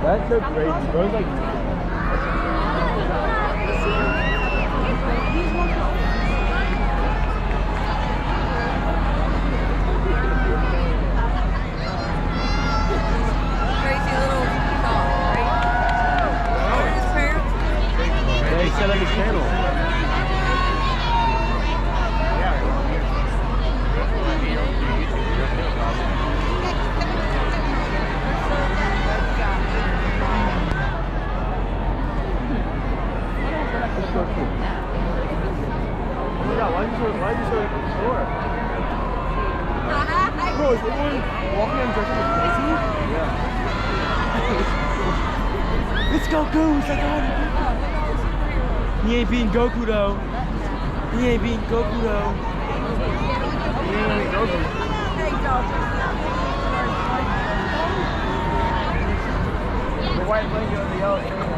That's so crazy. Bro's like. Crazy little dog, right? What are his parents? They set up his channel. Why are you so sure? Bro, is anyone walking on dressing as Macy? Yeah. It's Goku! It's like, oh, he ain't beating Goku though. He ain't beating Goku though. He ain't beating Goku. The white blanket on the yellow.